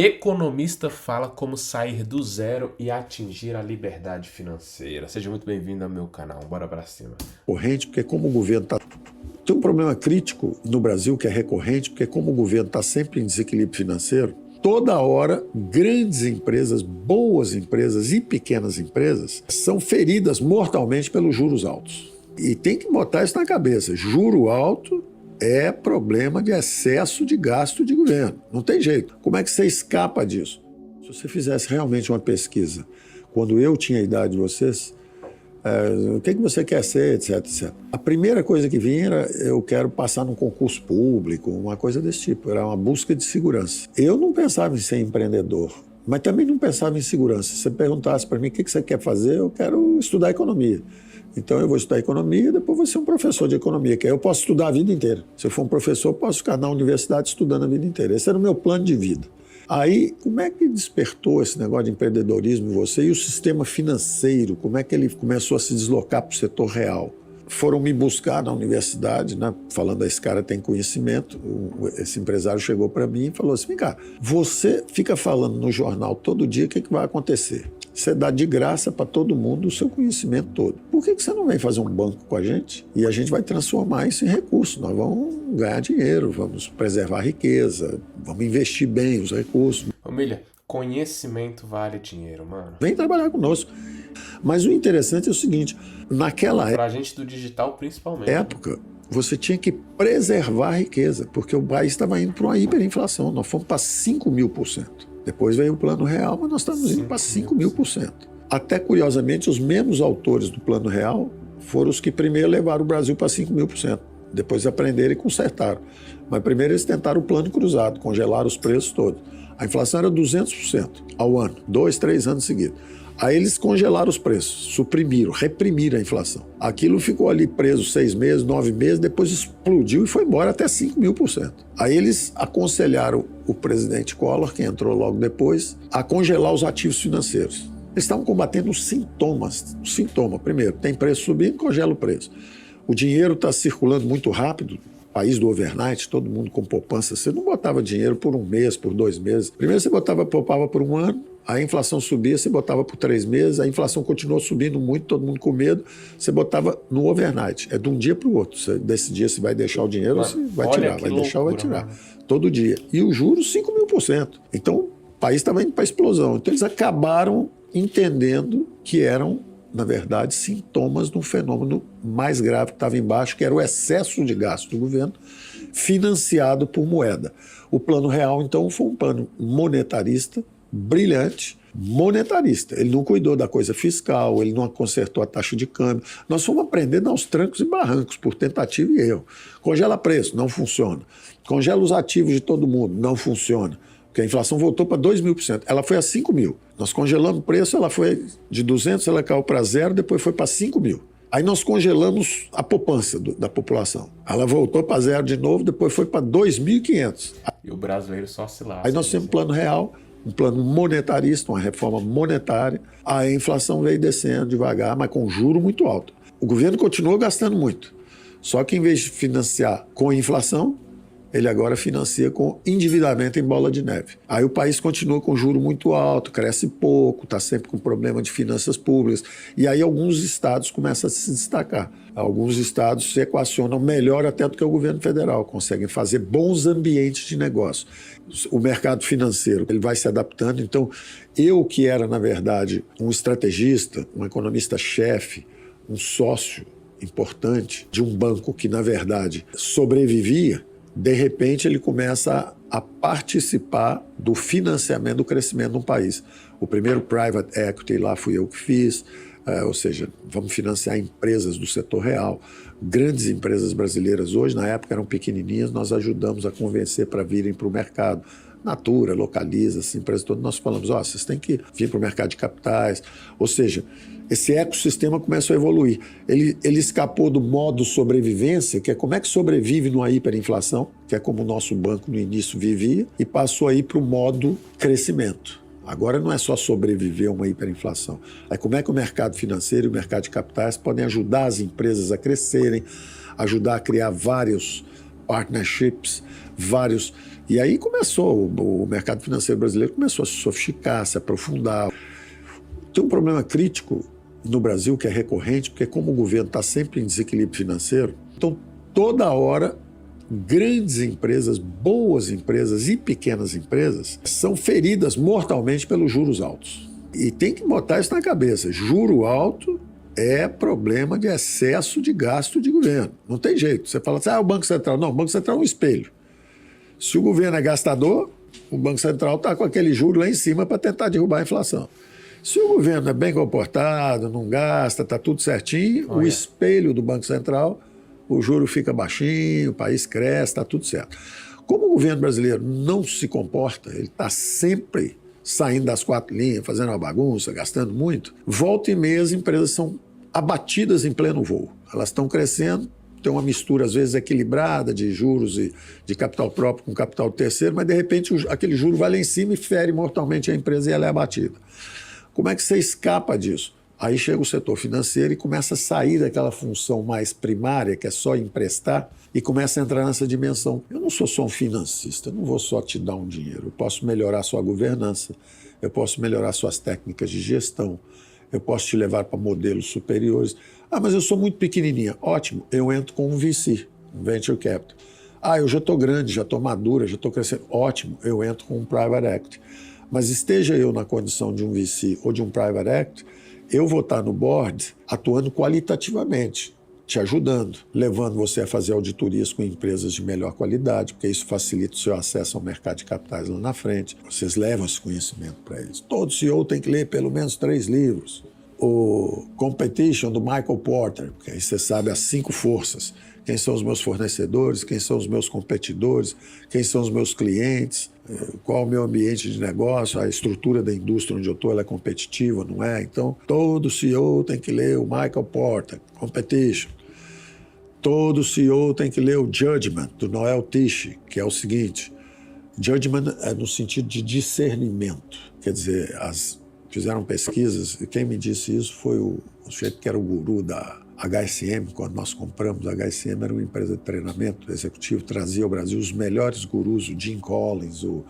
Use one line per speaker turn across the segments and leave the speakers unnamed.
Economista fala como sair do zero e atingir a liberdade financeira. Seja muito bem-vindo ao meu canal. Bora pra cima.
Recorrente, porque como o governo está... Tem um problema crítico no Brasil que é recorrente, porque como o governo está sempre em desequilíbrio financeiro, toda hora grandes empresas, boas empresas e pequenas empresas são feridas mortalmente pelos juros altos. E tem que botar isso na cabeça. Juro alto é problema de excesso de gasto de governo. Não tem jeito. Como é que você escapa disso? Se você fizesse realmente uma pesquisa, quando eu tinha a idade de vocês, o que você quer ser, etc, etc. A primeira coisa que vinha era eu quero passar num concurso público, uma coisa desse tipo. Era uma busca de segurança. Eu não pensava em ser empreendedor, mas também não pensava em segurança. Se você perguntasse para mim o que você quer fazer, eu quero estudar economia. Então eu vou estudar economia e depois vou ser um professor de economia, que aí eu posso estudar a vida inteira. Se eu for um professor, eu posso ficar na universidade estudando a vida inteira. Esse era o meu plano de vida. Aí, como é que despertou esse negócio de empreendedorismo em você e o sistema financeiro? Como é que ele começou a se deslocar para o setor real? Foram me buscar na universidade, né, falando, esse cara tem conhecimento. Esse empresário chegou para mim e falou assim, vem cá, você fica falando no jornal todo dia o que vai acontecer. Você dá de graça para todo mundo o seu conhecimento todo. Por que você não vem fazer um banco com a gente? E a gente vai transformar isso em recurso. Nós vamos ganhar dinheiro, vamos preservar a riqueza, vamos investir bem os recursos.
Família, conhecimento vale dinheiro, mano.
Vem trabalhar conosco. Mas o interessante é o seguinte, naquela
Pra gente do digital, principalmente.
época, você tinha que preservar a riqueza, porque o país estava indo para uma hiperinflação. Nós fomos para 5.000%. Depois veio o Plano Real, mas nós estamos indo para 5.000%. Até, curiosamente, os mesmos autores do Plano Real foram os que primeiro levaram o Brasil para 5.000%. Depois aprenderam e consertaram. Mas primeiro eles tentaram o plano cruzado, congelaram os preços todos. A inflação era 200% ao ano, 2, 3 anos seguidos. Aí eles congelaram os preços, suprimiram, reprimiram a inflação. Aquilo ficou ali preso 6 meses, 9 meses, depois explodiu e foi embora até 5.000%. Aí eles aconselharam o presidente Collor, que entrou logo depois, a congelar os ativos financeiros. Eles estavam combatendo os sintomas. O sintoma, primeiro, tem preço subindo, congela o preço. O dinheiro está circulando muito rápido, país do overnight, todo mundo com poupança. Você não botava dinheiro por 1 mês, por 2 meses. Primeiro você poupava por 1 ano, a inflação subia, você botava por 3 meses, a inflação continuou subindo muito, todo mundo com medo, você botava no overnight. É de um dia para o outro. Você decidia se vai deixar o dinheiro ou se vai tirar. Vai deixar ou vai tirar. Mano. Todo dia. E os juros, 5.000%. Então, o país estava indo para a explosão. Então, eles acabaram entendendo que eram, na verdade, sintomas de um fenômeno mais grave que estava embaixo, que era o excesso de gasto do governo financiado por moeda. O Plano Real, então, foi um plano monetarista, brilhante, monetarista. Ele não cuidou da coisa fiscal, ele não consertou a taxa de câmbio. Nós fomos aprendendo aos trancos e barrancos, por tentativa e erro. Congela preço, não funciona. Congela os ativos de todo mundo, não funciona. Porque a inflação voltou para 2.000%. Ela foi a 5.000. Nós congelamos o preço, ela foi de 200, ela caiu para 0, depois foi para 5.000. Aí nós congelamos a poupança da população. Ela voltou para 0 de novo, depois foi para 2.500.
E o brasileiro só se lasca.
Aí nós temos um plano real, um plano monetarista, uma reforma monetária. A inflação veio descendo devagar, mas com juro muito alto. O governo continuou gastando muito. Só que em vez de financiar com inflação, ele agora financia com endividamento em bola de neve. Aí o país continua com juro muito alto, cresce pouco, está sempre com problema de finanças públicas. E aí alguns estados começam a se destacar. Alguns estados se equacionam melhor até do que o governo federal, conseguem fazer bons ambientes de negócio. O mercado financeiro, ele vai se adaptando. Então, eu que era, na verdade, um estrategista, um economista-chefe, um sócio importante de um banco que, na verdade, sobrevivia, de repente ele começa a participar do financiamento do crescimento de um país. O primeiro private equity lá fui eu que fiz, ou seja, vamos financiar empresas do setor real. Grandes empresas brasileiras hoje, na época eram pequenininhas, nós ajudamos a convencer para virem para o mercado. Natura, Localiza, essas empresas todas, nós falamos, vocês têm que vir para o mercado de capitais. Ou seja, esse ecossistema começou a evoluir. Ele escapou do modo sobrevivência, que é como é que sobrevive numa hiperinflação, que é como o nosso banco no início vivia, e passou aí para o modo crescimento. Agora não é só sobreviver a uma hiperinflação. É como é que o mercado financeiro e o mercado de capitais podem ajudar as empresas a crescerem, ajudar a criar vários partnerships, vários. E aí começou, o mercado financeiro brasileiro começou a se sofisticar, se aprofundar. Tem um problema crítico no Brasil que é recorrente, porque como o governo está sempre em desequilíbrio financeiro, então toda hora grandes empresas, boas empresas e pequenas empresas são feridas mortalmente pelos juros altos. E tem que botar isso na cabeça. Juro alto é problema de excesso de gasto de governo. Não tem jeito. Você fala assim, o Banco Central. Não, o Banco Central é um espelho. Se o governo é gastador, o Banco Central está com aquele juro lá em cima para tentar derrubar a inflação. Se o governo é bem comportado, não gasta, está tudo certinho, o espelho do Banco Central, o juro fica baixinho, o país cresce, está tudo certo. Como o governo brasileiro não se comporta, ele está sempre saindo das quatro linhas, fazendo uma bagunça, gastando muito, volta e meia as empresas são abatidas em pleno voo. Elas estão crescendo, tem uma mistura às vezes equilibrada de juros e de capital próprio com capital terceiro, mas de repente aquele juro vai lá em cima e fere mortalmente a empresa e ela é abatida. Como é que você escapa disso? Aí chega o setor financeiro e começa a sair daquela função mais primária, que é só emprestar, e começa a entrar nessa dimensão. Eu não sou só um financista, eu não vou só te dar um dinheiro. Eu posso melhorar sua governança, eu posso melhorar suas técnicas de gestão, eu posso te levar para modelos superiores. Mas eu sou muito pequenininha. Ótimo, eu entro com um VC, um Venture Capital. Eu já estou grande, já estou madura, já estou crescendo. Ótimo, eu entro com um Private Equity. Mas esteja eu na condição de um VC ou de um Private Equity, eu vou estar no board atuando qualitativamente, te ajudando, levando você a fazer auditorias com empresas de melhor qualidade, porque isso facilita o seu acesso ao mercado de capitais lá na frente. Vocês levam esse conhecimento para eles. Todo CEO tem que ler pelo menos 3 livros. O Competition, do Michael Porter, porque aí você sabe as 5 forças. Quem são os meus fornecedores, quem são os meus competidores, quem são os meus clientes, qual é o meu ambiente de negócio, a estrutura da indústria onde eu estou, ela é competitiva, não é? Então, todo CEO tem que ler o Michael Porter, Competition. Todo CEO tem que ler o Judgment, do Noel Tichy, que é o seguinte, Judgment é no sentido de discernimento, quer dizer, fizeram pesquisas, e quem me disse isso foi o sujeito que era o guru da HSM, quando nós compramos a HSM, era uma empresa de treinamento executivo, trazia ao Brasil os melhores gurus, o Jim Collins, o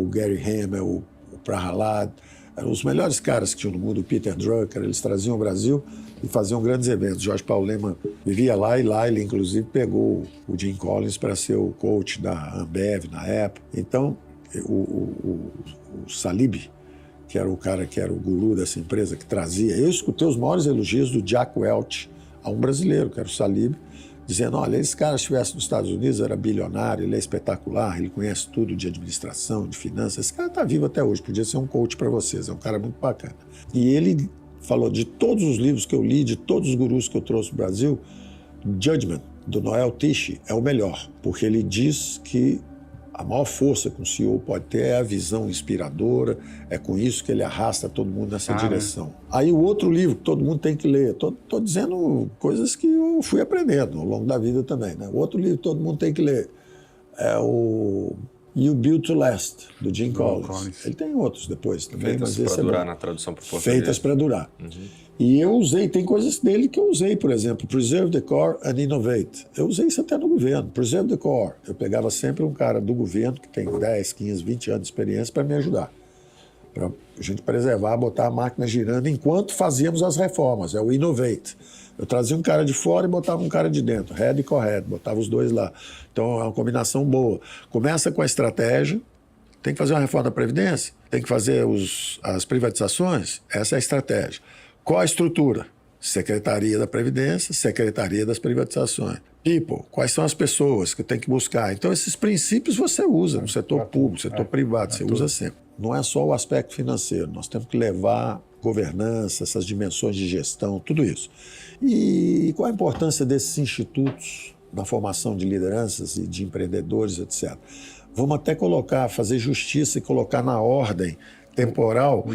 Gary Hamel, o Prahalad, eram os melhores caras que tinham no mundo, o Peter Drucker, eles traziam ao Brasil e faziam grandes eventos. Jorge Paulo Lemann vivia lá, e lá ele inclusive pegou o Jim Collins para ser o coach da Ambev na época. Então, o Salib, que era o cara que era o guru dessa empresa, que trazia. Eu escutei os maiores elogios do Jack Welch a um brasileiro, que era o Salib, dizendo, olha, esse cara estivesse nos Estados Unidos, era bilionário, ele é espetacular, ele conhece tudo de administração, de finanças, esse cara está vivo até hoje, podia ser um coach para vocês, é um cara muito bacana. E ele falou, de todos os livros que eu li, de todos os gurus que eu trouxe para o Brasil, Judgment, do Noel Tichy, é o melhor, porque ele diz que a maior força que um CEO pode ter é a visão inspiradora, é com isso que ele arrasta todo mundo nessa direção. Aí o outro livro que todo mundo tem que ler, estou dizendo coisas que eu fui aprendendo ao longo da vida também, né? O outro livro que todo mundo tem que ler é o You Built to Last, do Jim Collins. Ele tem outros depois também.
Feitas para durar, na tradução para o português.
Feitas para durar. E eu usei, tem coisas dele que eu usei, por exemplo, Preserve the Core and Innovate. Eu usei isso até no governo, Preserve the Core. Eu pegava sempre um cara do governo que tem 10, 15, 20 anos de experiência para me ajudar. Para a gente preservar, botar a máquina girando enquanto fazíamos as reformas, é o Innovate. Eu trazia um cara de fora e botava um cara de dentro, head e co-head, botava os dois lá. Então é uma combinação boa. Começa com a estratégia, tem que fazer uma reforma da Previdência, tem que fazer as privatizações, essa é a estratégia. Qual a estrutura? Secretaria da Previdência, Secretaria das Privatizações. People, quais são as pessoas que tem que buscar? Então, esses princípios você usa no setor público, setor privado, você usa sempre. Não é só o aspecto financeiro, nós temos que levar governança, essas dimensões de gestão, tudo isso. E qual a importância desses institutos na formação de lideranças e de empreendedores, etc. Vamos até fazer justiça e colocar na ordem temporal.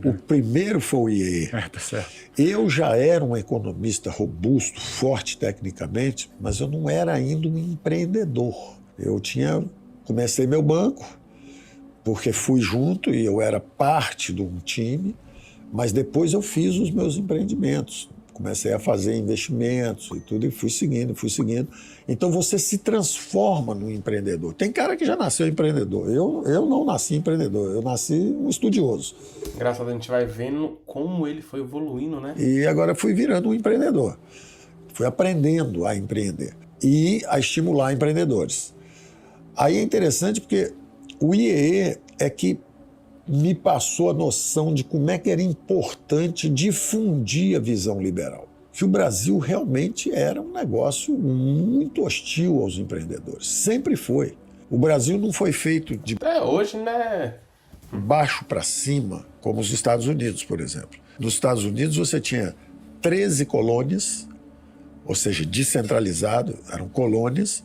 O primeiro foi o IEE.
Tá certo.
Eu já era um economista robusto, forte tecnicamente, mas eu não era ainda um empreendedor. Comecei meu banco, porque fui junto e eu era parte de um time, mas depois eu fiz os meus empreendimentos. comecei a fazer investimentos e tudo, e fui seguindo. Então você se transforma no empreendedor. Tem cara que já nasceu empreendedor. Eu não nasci empreendedor, eu nasci um estudioso.
Engraçado, a gente vai vendo como ele foi evoluindo, né?
E agora fui virando um empreendedor. Fui aprendendo a empreender e a estimular empreendedores. Aí é interessante porque o IEE é que me passou a noção de como é que era importante difundir a visão liberal. Que o Brasil realmente era um negócio muito hostil aos empreendedores. Sempre foi. O Brasil não foi feito de
Hoje, né?
baixo para cima, como os Estados Unidos, por exemplo. Nos Estados Unidos você tinha 13 colônias, ou seja, descentralizado, eram colônias.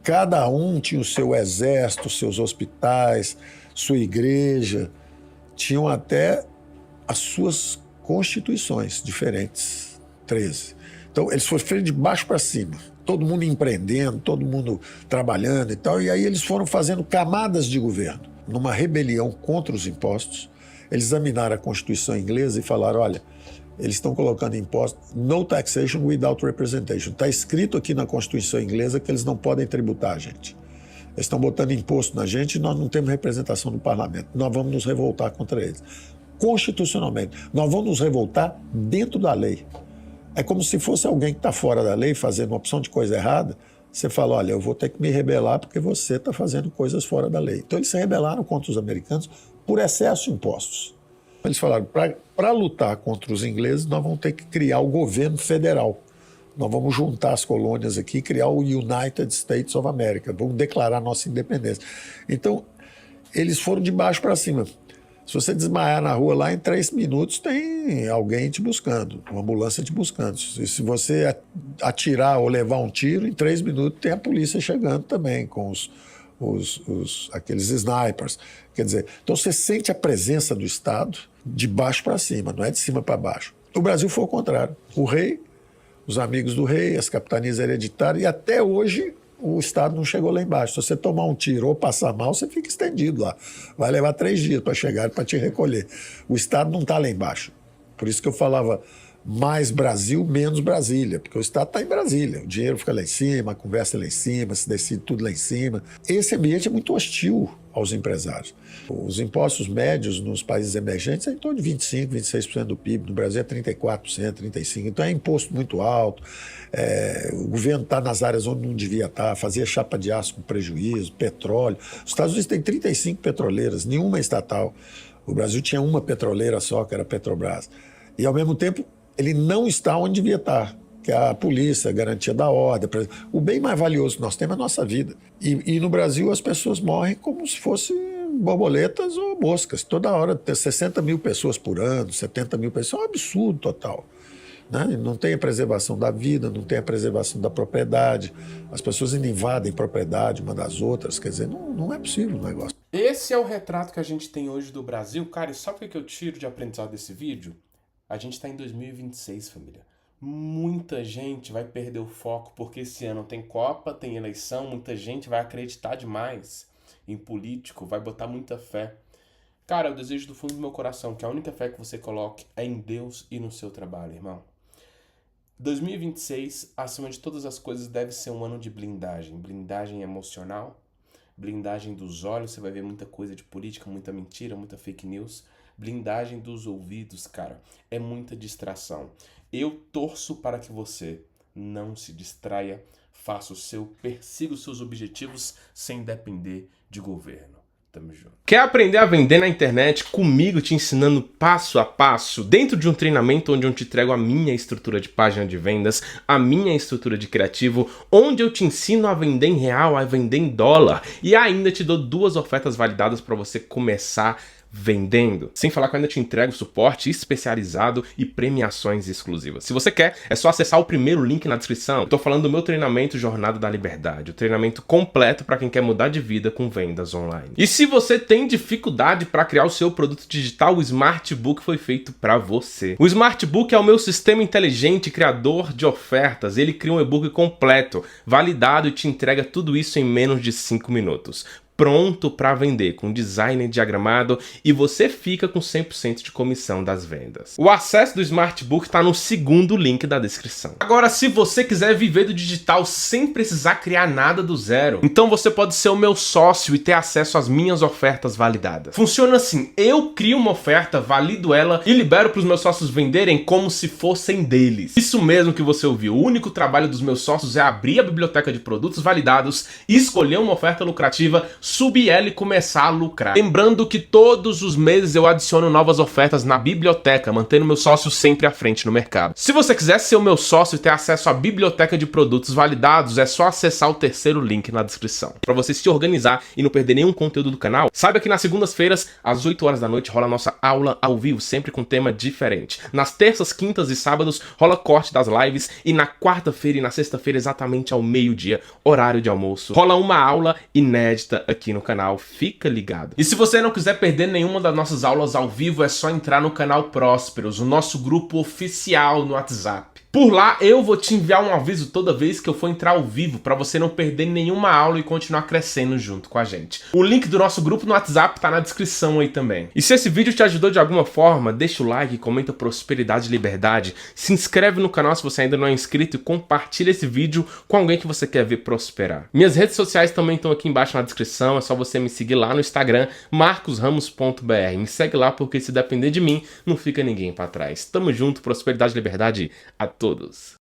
Cada um tinha o seu exército, seus hospitais, sua igreja, tinham até as suas constituições diferentes, 13. Então, eles foram feitos de baixo para cima, todo mundo empreendendo, todo mundo trabalhando e tal, e aí eles foram fazendo camadas de governo. Numa rebelião contra os impostos, eles examinaram a Constituição inglesa e falaram, olha, eles estão colocando impostos, no taxation without representation. Está escrito aqui na Constituição inglesa que eles não podem tributar a gente. Eles estão botando imposto na gente e nós não temos representação no parlamento. Nós vamos nos revoltar contra eles. Constitucionalmente, nós vamos nos revoltar dentro da lei. É como se fosse alguém que está fora da lei fazendo uma opção de coisa errada. Você fala, olha, eu vou ter que me rebelar porque você está fazendo coisas fora da lei. Então eles se rebelaram contra os americanos por excesso de impostos. Eles falaram, para lutar contra os ingleses, nós vamos ter que criar o governo federal. Nós vamos juntar as colônias aqui e criar o United States of America. Vamos declarar nossa independência. Então, eles foram de baixo para cima. Se você desmaiar na rua lá, em 3 minutos tem alguém te buscando, uma ambulância te buscando. Se você atirar ou levar um tiro, em 3 minutos tem a polícia chegando também com aqueles snipers. Quer dizer, então você sente a presença do Estado de baixo para cima, não é de cima para baixo. No Brasil foi o contrário. O rei, os amigos do rei, as capitanias hereditárias, e até hoje o Estado não chegou lá embaixo. Se você tomar um tiro ou passar mal, você fica estendido lá. Vai levar 3 dias para chegar e para te recolher. O Estado não está lá embaixo. Por isso que eu falava mais Brasil, menos Brasília, porque o Estado está em Brasília. O dinheiro fica lá em cima, a conversa é lá em cima, se decide tudo lá em cima. Esse ambiente é muito hostil aos empresários. Os impostos médios nos países emergentes é em torno de 25%, 26% do PIB. No Brasil é 34%, 35%. Então é imposto muito alto. O governo está nas áreas onde não devia estar, fazia chapa de aço com prejuízo, petróleo. Os Estados Unidos têm 35 petroleiras, nenhuma é estatal. O Brasil tinha uma petroleira só, que era a Petrobras. E, ao mesmo tempo, ele não está onde devia estar, que é a polícia, a garantia da ordem. O bem mais valioso que nós temos é a nossa vida. E no Brasil as pessoas morrem como se fossem borboletas ou moscas. Toda hora tem 60 mil pessoas por ano, 70 mil pessoas. É um absurdo total. Né? Não tem a preservação da vida, não tem a preservação da propriedade. As pessoas ainda invadem propriedade uma das outras. Quer dizer, não é possível o negócio.
Esse é o retrato que a gente tem hoje do Brasil. Cara, e sabe o que eu tiro de aprendizado desse vídeo? A gente está em 2026, família. Muita gente vai perder o foco porque esse ano tem Copa, tem eleição, muita gente vai acreditar demais em político, vai botar muita fé. Cara, eu desejo do fundo do meu coração que a única fé que você coloque é em Deus e no seu trabalho, irmão. 2026, acima de todas as coisas, deve ser um ano de blindagem. Blindagem emocional, blindagem dos olhos, você vai ver muita coisa de política, muita mentira, muita fake news. Blindagem dos ouvidos, cara, é muita distração. Eu torço para que você não se distraia, faça o seu, persiga os seus objetivos sem depender de governo. Tamo junto. Quer aprender a vender na internet comigo, te ensinando passo a passo, dentro de um treinamento onde eu te entrego a minha estrutura de página de vendas, a minha estrutura de criativo, onde eu te ensino a vender em real, a vender em dólar e ainda te dou 2 ofertas validadas para você começar vendendo. Sem falar que eu ainda te entrego suporte especializado e premiações exclusivas. Se você quer, é só acessar o primeiro link na descrição. Eu tô falando do meu treinamento Jornada da Liberdade, o treinamento completo para quem quer mudar de vida com vendas online. E se você tem dificuldade para criar o seu produto digital, o Smartbook foi feito para você. O Smartbook é o meu sistema inteligente criador de ofertas. Ele cria um e-book completo, validado e te entrega tudo isso em menos de 5 minutos. pronto para vender, com design diagramado, e você fica com 100% de comissão das vendas. O acesso do Smartbook está no segundo link da descrição. Agora, se você quiser viver do digital sem precisar criar nada do zero, então você pode ser o meu sócio e ter acesso às minhas ofertas validadas. Funciona assim, eu crio uma oferta, valido ela e libero para os meus sócios venderem como se fossem deles. Isso mesmo que você ouviu, o único trabalho dos meus sócios é abrir a biblioteca de produtos validados, escolher uma oferta lucrativa, subir ela e começar a lucrar. Lembrando que todos os meses eu adiciono novas ofertas na biblioteca, mantendo meu sócio sempre à frente no mercado. Se você quiser ser o meu sócio e ter acesso à biblioteca de produtos validados, é só acessar o terceiro link na descrição. Para você se organizar e não perder nenhum conteúdo do canal, saiba que nas segundas-feiras, às 8 horas da noite, rola a nossa aula ao vivo, sempre com tema diferente. Nas terças, quintas e sábados, rola corte das lives, e na quarta-feira e na sexta-feira, exatamente ao meio-dia, horário de almoço, rola uma aula inédita aqui no canal. Fica ligado. E se você não quiser perder nenhuma das nossas aulas ao vivo, é só entrar no canal Prósperos, o nosso grupo oficial no WhatsApp. Por lá eu vou te enviar um aviso toda vez que eu for entrar ao vivo, para você não perder nenhuma aula e continuar crescendo junto com a gente. O link do nosso grupo no WhatsApp tá na descrição aí também. E se esse vídeo te ajudou de alguma forma, deixa o like, comenta prosperidade e liberdade, se inscreve no canal se você ainda não é inscrito e compartilha esse vídeo com alguém que você quer ver prosperar. Minhas redes sociais também estão aqui embaixo na descrição, é só você me seguir lá no Instagram, marcosramos.br. Me segue lá porque se depender de mim, não fica ninguém para trás. Tamo junto, prosperidade e liberdade a todos.